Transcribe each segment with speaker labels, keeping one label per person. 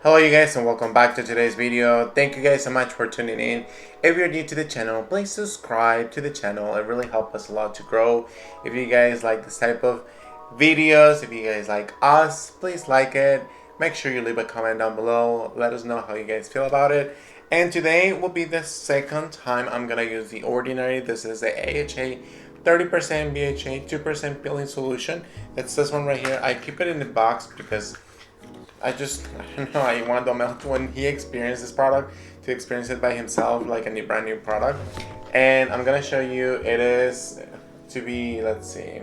Speaker 1: Hello you guys and welcome back to today's video. Thank you guys so much for tuning in. If you're new to the channel, please subscribe to the channel. It really helps us a lot to grow. If you guys like this type of videos, if you guys like us, please like it. Make sure you leave a comment down below. Let us know how you guys feel about it. And today will be the second time I'm gonna use the Ordinary. This is the AHA 30% BHA 2% peeling solution. It's this one right here. I keep it in the box because I don't know, I want Domel when he experienced this product to experience it by himself like a brand new product. And I'm gonna show you, it is to be, let's see,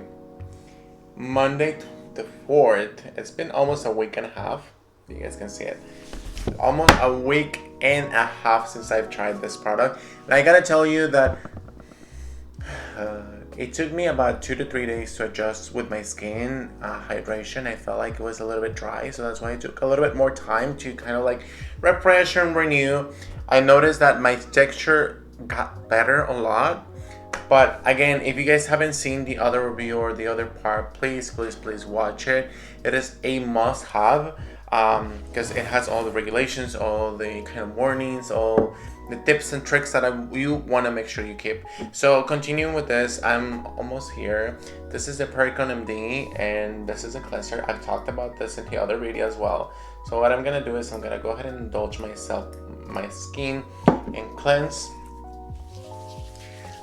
Speaker 1: Monday the 4th. It's been almost a week and a half. You guys can see it. Almost a week and a half since I've tried this product. And I gotta tell you that it took me about 2 to 3 days to adjust with my skin hydration. I felt like it was a little bit dry, so that's why it took a little bit more time to kind of like refresh and renew. I noticed that my texture got better a lot. But again, if you guys haven't seen the other review or the other part, please watch it. It is a must have because it has all the regulations, all the kind of warnings, all the tips and tricks that you want to make sure you keep. So continuing with this, I'm almost here. This is the Pericon MD and this is a cleanser. I've talked about this in the other video as well. So what I'm gonna do is I'm gonna go ahead and indulge myself, my skin, and cleanse.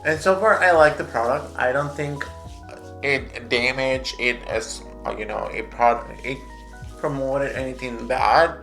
Speaker 1: And so far, I like the product. I don't think it damaged it as it promoted anything bad.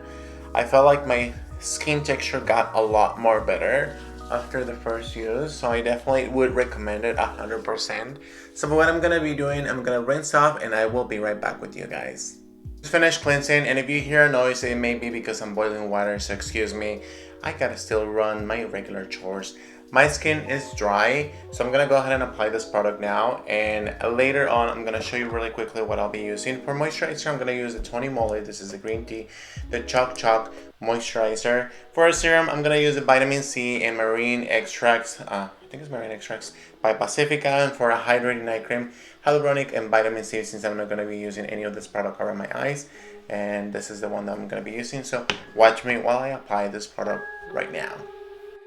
Speaker 1: I felt like my skin texture got a lot more better after the first use, so I definitely would recommend it 100%. So what I'm gonna be doing, I'm gonna rinse off, and I will be right back with you guys. Just finished cleansing, and if you hear a noise, it may be because I'm boiling water, so excuse me. I gotta still run my regular chores. My skin is dry, so I'm gonna go ahead and apply this product now, and later on I'm gonna show you really quickly what I'll be using. For moisturizer, I'm gonna use the Tony Moly. This is the green tea, the Choc Choc moisturizer. For a serum, I'm gonna use the vitamin C and marine extracts. I think it's marine extracts by Pacifica. And for a hydrating night cream, hyaluronic and vitamin C, since I'm not gonna be using any of this product around my eyes. And this is the one that I'm gonna be using. So watch me while I apply this product right now.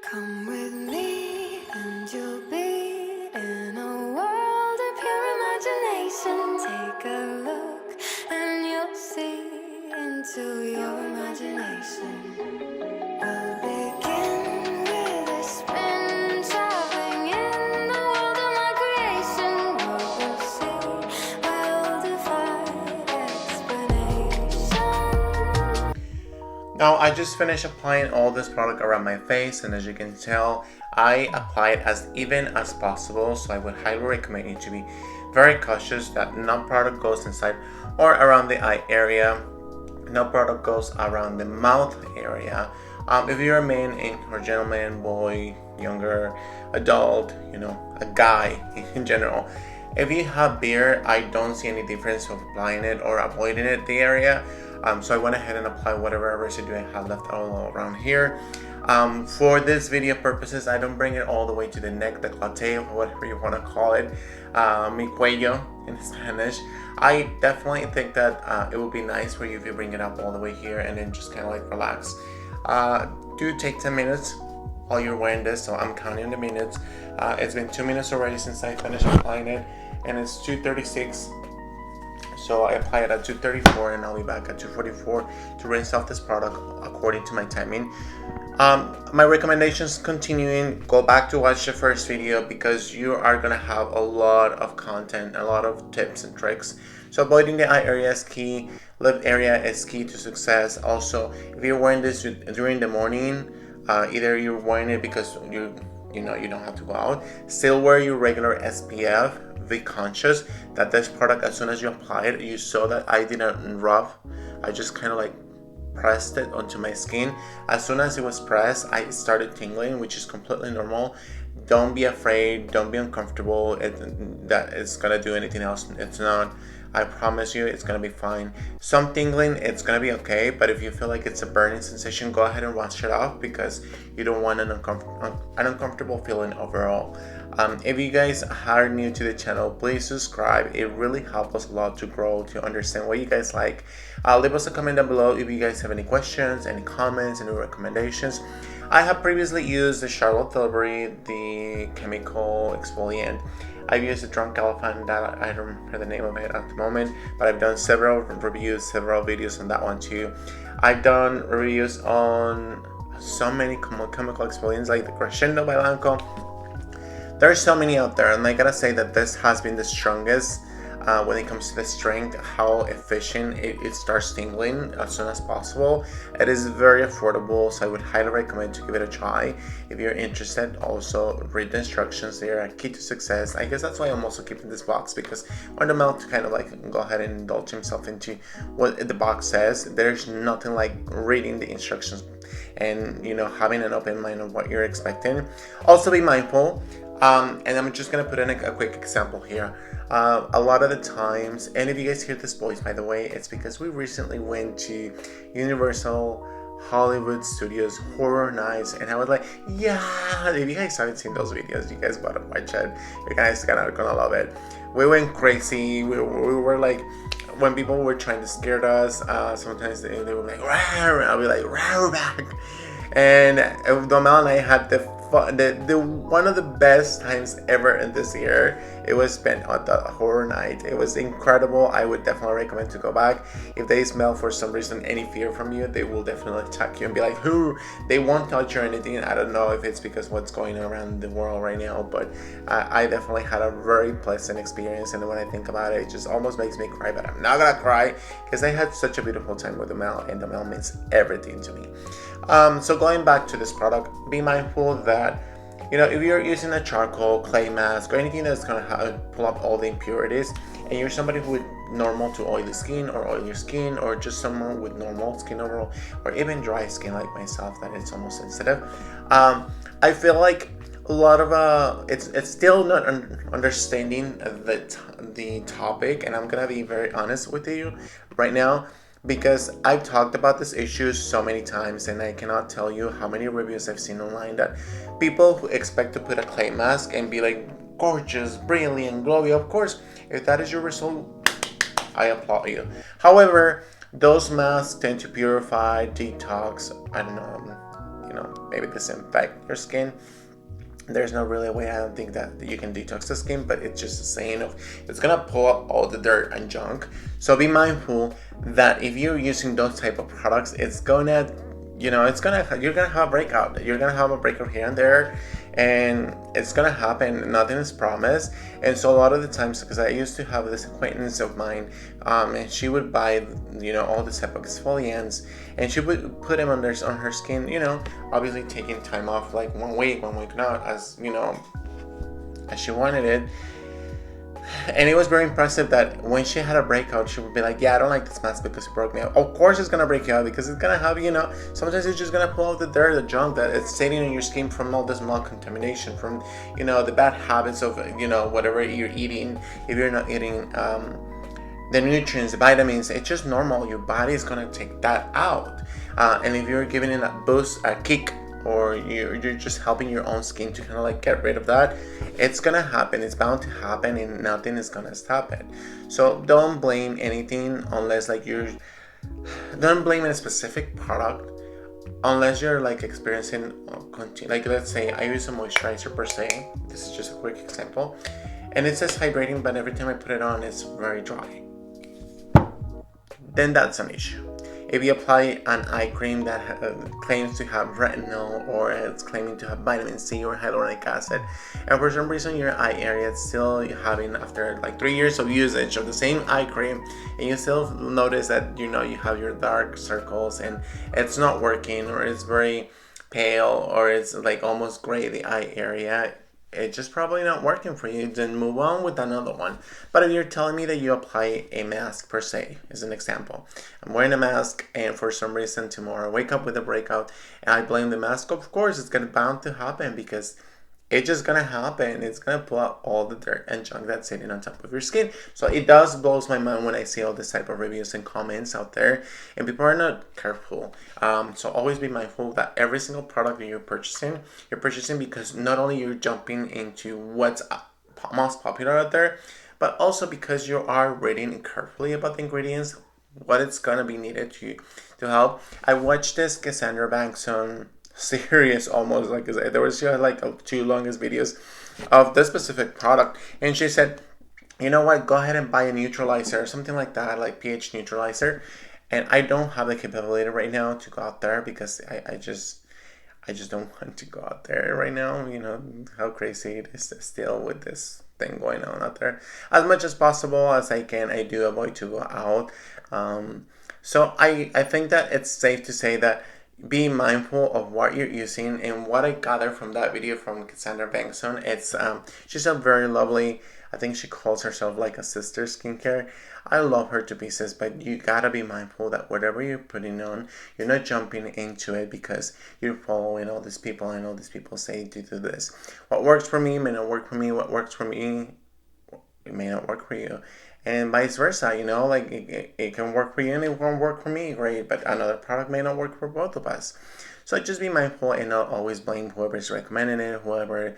Speaker 2: Come with me and you'll be in a world of pure imagination. Take a look and you'll see into your imagination. We'll begin with a spin, traveling in the world of my creation. What we'll see will defy explanation.
Speaker 1: Now I just finished applying all this product around my face, and as you can tell, I apply it as even as possible, so I would highly recommend you to be very cautious that no product goes inside or around the eye area, no product goes around the mouth area. If you're a man or gentleman, boy, younger, adult, a guy in general, if you have beard, I don't see any difference of applying it or avoiding it the area. So I went ahead and applied whatever residue I had left all around here. For this video purposes, I don't bring it all the way to the neck, the décolleté, or whatever you want to call it, mi cuello in Spanish. I definitely think that it would be nice for you if you bring it up all the way here and then just kind of like relax. Do take 10 minutes while you're wearing this, so I'm counting the minutes. It's been 2 minutes already since I finished applying it, and it's 2:36. So I apply it at 2:34 and I'll be back at 2:44 to rinse off this product according to my timing. My recommendations continuing, go back to watch the first video because you are gonna have a lot of content, a lot of tips and tricks. So avoiding the eye area is key, lip area is key to success. Also, if you're wearing this during the morning, either you're wearing it because you don't have to go out, still wear your regular SPF. Be conscious that this product, as soon as you apply it, you saw that I didn't rub. I just kind of like pressed it onto my skin. As soon as it was pressed, I started tingling, which is completely normal. Don't be afraid, don't be uncomfortable that it's gonna do anything else. It's not. I promise you it's gonna be fine. Some tingling, it's gonna be okay, but if you feel like it's a burning sensation, go ahead and wash it off because you don't want an uncomfortable feeling overall. If you guys are new to the channel, please subscribe. It really helps us a lot to grow, to understand what you guys like. Leave us a comment down below if you guys have any questions, any comments, any recommendations. I have previously used the Charlotte Tilbury, the chemical exfoliant. I've used the Drunk Elephant, that I don't remember the name of it at the moment, but I've done several reviews, several videos on that one too. I've done reviews on so many chemical exfoliants like the Crescendo by Lancome. There's so many out there, and I gotta say that this has been the strongest when it comes to the strength, how efficient it starts tingling as soon as possible. It is very affordable, so I would highly recommend to give it a try if you're interested. Also, read the instructions. They are a key to success. I guess that's why I'm also keeping this box, because I want the Mel to kind of like go ahead and indulge himself into what the box says. There's nothing like reading the instructions and having an open mind on what you're expecting. Also, be mindful. And I'm just gonna put in a quick example here. A lot of the times, and if you guys hear this voice, by the way, it's because we recently went to Universal Hollywood Studios Horror Nights, and I was like, yeah, if you guys haven't seen those videos, you guys gotta watch it. You guys gonna love it. We went crazy. We were like, when people were trying to scare us, sometimes they were like, rawr, I'll be like, rawr back. And Domel and I had the one of the best times ever in this year. It was spent on the horror night. It was incredible. I would definitely recommend to go back. If they smell for some reason any fear from you, they will definitely attack you and be like, who? They won't touch you or anything. I don't know if it's because what's going on around the world right now, but I definitely had a very pleasant experience, and when I think about it, it just almost makes me cry, but I'm not gonna cry because I had such a beautiful time with the Mel, and the Mel means everything to me. So going back to this product, be mindful that if you're using a charcoal, clay mask, or anything that's gonna pull up all the impurities, and you're somebody with normal to oily skin or oily skin, or just someone with normal skin overall, or even dry skin like myself that it's almost sensitive, I feel like a lot of it's still not understanding the topic, and I'm gonna be very honest with you right now, because I've talked about this issue so many times, and I cannot tell you how many reviews I've seen online that people who expect to put a clay mask and be like gorgeous, brilliant, glowy. Of course, if that is your result, I applaud you. However, those masks tend to purify, detox, I don't know, maybe disinfect your skin. There's not really a way, I don't think, that you can detox the skin, but it's just a saying of it's gonna pull up all the dirt and junk. So be mindful that if you're using those type of products, it's gonna you're gonna have a breakout. You're gonna have a breakout here and there, and it's gonna happen. Nothing is promised. And so a lot of the times, because I used to have this acquaintance of mine, and she would buy all the type of exfoliants, and she would put them on her skin, obviously taking time off, like 1 week not, as as she wanted it. And it was very impressive that when she had a breakout, she would be like, yeah, I don't like this mask because it broke me out. Of course it's gonna break you out, because it's gonna have, sometimes it's just gonna pull out the dirt, the junk that it's sitting in your skin from all this milk contamination, from the bad habits of whatever you're eating. If you're not eating the nutrients, the vitamins, it's just normal. Your body is gonna take that out, and if you're giving it a boost, a kick, or you're just helping your own skin to kind of like get rid of that, it's gonna happen. It's bound to happen, and nothing is gonna stop it. So don't blame anything unless don't blame a specific product unless you're like experiencing like, let's say I use a moisturizer per se. This is just a quick example, and it says hydrating, but every time I put it on, it's very dry. Then that's an issue. If you apply an eye cream that claims to have retinol, or it's claiming to have vitamin C or hyaluronic acid, and for some reason your eye area is still having, after like 3 years of usage of the same eye cream, and you still notice that you have your dark circles and it's not working, or it's very pale, or it's like almost gray, the eye area, it's just probably not working for you, then move on with another one. But if you're telling me that you apply a mask per se, as an example, I'm wearing a mask, and for some reason tomorrow I wake up with a breakout and I blame the mask, of course it's bound to happen, because it's just gonna happen. It's gonna pull out all the dirt and junk that's sitting on top of your skin. So it does blows my mind when I see all this type of reviews and comments out there, and people are not careful. So always be mindful that every single product that you're purchasing because not only you're jumping into what's most popular out there, but also because you are reading carefully about the ingredients, what it's gonna be needed to help. I watched this Cassandra Bankson series almost like there was she had like two longest videos of this specific product, and she said, you know what, go ahead and buy a neutralizer or something like that, like pH neutralizer. And I don't have the capability right now to go out there because I just don't want to go out there right now. You know how crazy it is still with this thing going on out there. As much as possible as I can, I do avoid to go out. So I think that it's safe to say that be mindful of what you're using. And what I gather from that video from Cassandra Bankson, it's she's a very lovely, I think she calls herself like a sister skincare. I love her to pieces, but you gotta be mindful that whatever you're putting on, you're not jumping into it because you're following all these people and all these people say to do this. What works for me may not work for me. What works for me, it may not work for you. And vice versa, you know, like it can work for you and it won't work for me, great, but another product may not work for both of us. So just be mindful and not always blame whoever's recommending it, whoever,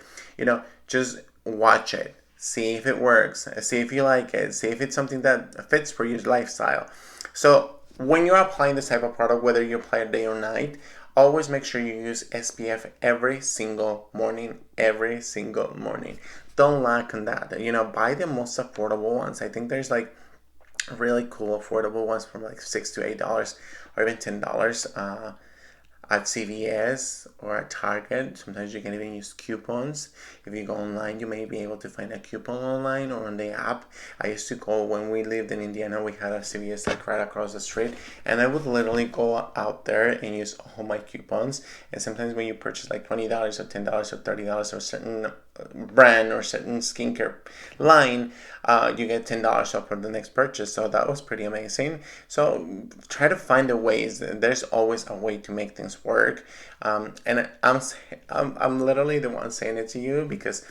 Speaker 1: just watch it. See if it works. See if you like it. See if it's something that fits for your lifestyle. So when you're applying this type of product, whether you apply it day or night, always make sure you use SPF every single morning. Every single morning. Don't lack on that. Buy the most affordable ones. I think there's like really cool affordable ones from like $6 to $8 or even $10. At CVS or at Target. Sometimes you can even use coupons. If you go online, you may be able to find a coupon online or on the app. I used to go, when we lived in Indiana, we had a CVS like right across the street, and I would literally go out there and use all my coupons. And sometimes when you purchase like $20 or $10 or $30 or certain brand or certain skincare line, you get $10 off for the next purchase. So that was pretty amazing. So try to find the ways. There's always a way to make things work. And I'm literally the one saying it to you because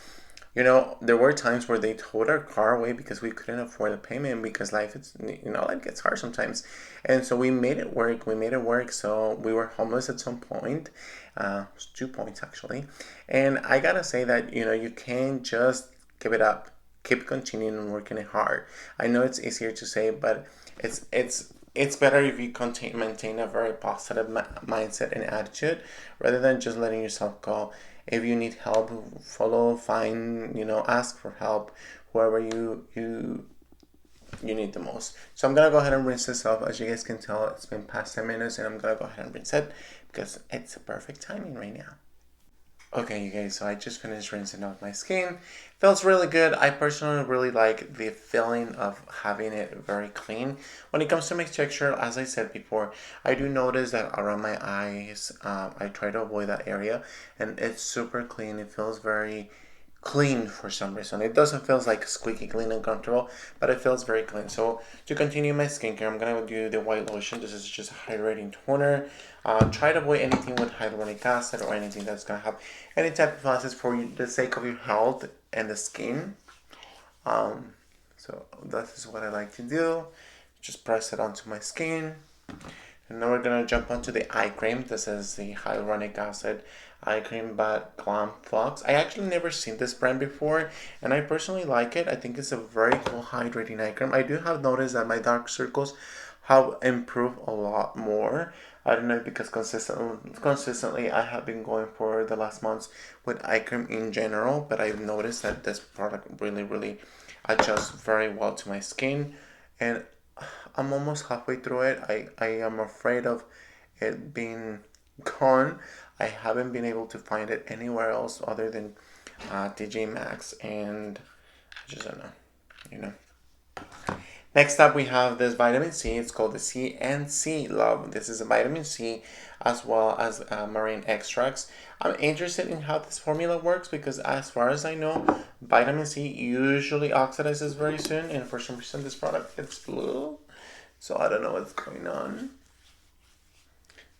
Speaker 1: there were times where they towed our car away because we couldn't afford the payment because life gets hard sometimes. And so we made it work. So we were homeless at some point. 2 points actually. And I gotta say that, you can't just give it up. Keep continuing and working it hard. I know it's easier to say, but it's better if you maintain a very positive mindset and attitude rather than just letting yourself go. If you need help, ask for help, whoever you need the most. So I'm gonna go ahead and rinse this off. As you guys can tell, it's been past 10 minutes and I'm gonna go ahead and rinse it because it's a perfect timing right now. Okay, you guys, so I just finished rinsing off my skin. Feels really good. I personally really like the feeling of having it very clean. When it comes to my texture, as I said before, I do notice that around my eyes, I try to avoid that area, and it's super clean. It feels very clean for some reason. It doesn't feel like squeaky clean and comfortable, but it feels very clean. So to continue my skincare, I'm gonna do the white lotion. This is just a hydrating toner. Try to avoid anything with hyaluronic acid or anything that's gonna have any type of acids for the sake of your health and the skin. So that is what I like to do. Just press it onto my skin. And now we're gonna jump onto the eye cream. This is the hyaluronic acid eye cream by Glam Flux. I actually never seen this brand before, and I personally like it. I think it's a very cool hydrating eye cream. I do have noticed that my dark circles have improved a lot more. I don't know, because consistently I have been going for the last months with eye cream in general, but I've noticed that this product really, really adjusts very well to my skin, and I'm almost halfway through it. I am afraid of it being gone. I haven't been able to find it anywhere else other than TJ Maxx, and I just don't know, Next up, we have this vitamin C. It's called the CNC Love. This is a vitamin C as well as marine extracts. I'm interested in how this formula works because as far as I know, vitamin C usually oxidizes very soon, and for some reason this product is blue. So I don't know what's going on.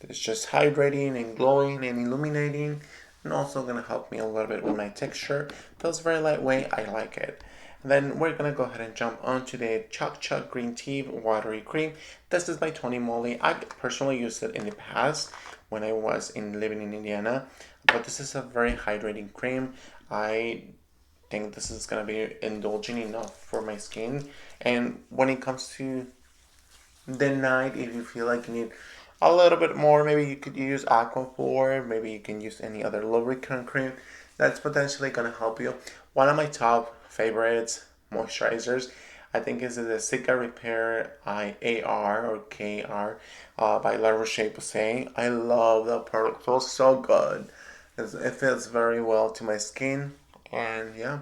Speaker 1: It's just hydrating and glowing and illuminating. and also going to help me a little bit with my texture. Feels very lightweight. I like it. And then we're going to go ahead and jump onto the Choc Green Tea Watery Cream. This is by Tony Moly. I personally used it in the past when I was living in Indiana, but this is a very hydrating cream. I think this is going to be indulging enough for my skin. And when it comes to the night, if you feel like you need a little bit more, maybe you could use Aquaphor, maybe you can use any other lubricant cream that's potentially going to help you. One of my top favorites moisturizers, I think, is the Cica Repair IAR or KR by La Roche-Posay. I love that product. It feels so good. It fits very well to my skin. And yeah,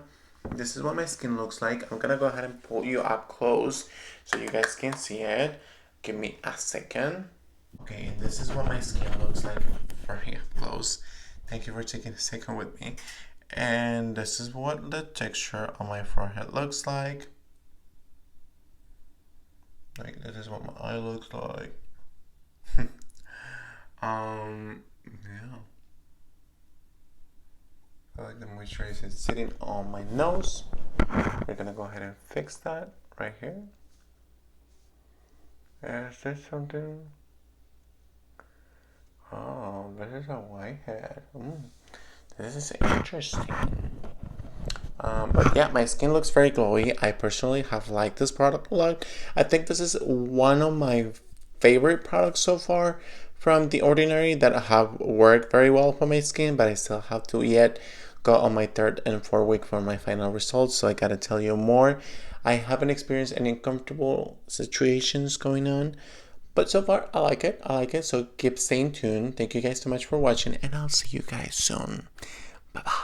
Speaker 1: this is what my skin looks like. I'm gonna go ahead and pull you up close so you guys can see it. Give me a second. Okay, this is what my skin looks like very close. Thank you for taking a second with me. And this is what the texture on my forehead looks like. Like, this is what my eye looks like. Yeah. I feel like the moisturizer is sitting on my nose. We're gonna go ahead and fix that right here. Is this something? Oh, this is a whitehead. This is interesting. But yeah, my skin looks very glowy. I personally have liked this product a lot. I think this is one of my favorite products so far from The Ordinary that have worked very well for my skin, but I still have to yet go on my 3rd and 4th week for my final results, so I gotta tell you more. I haven't experienced any uncomfortable situations going on, but so far I like it, so keep staying tuned. Thank you guys so much for watching, and I'll see you guys soon. Bye bye.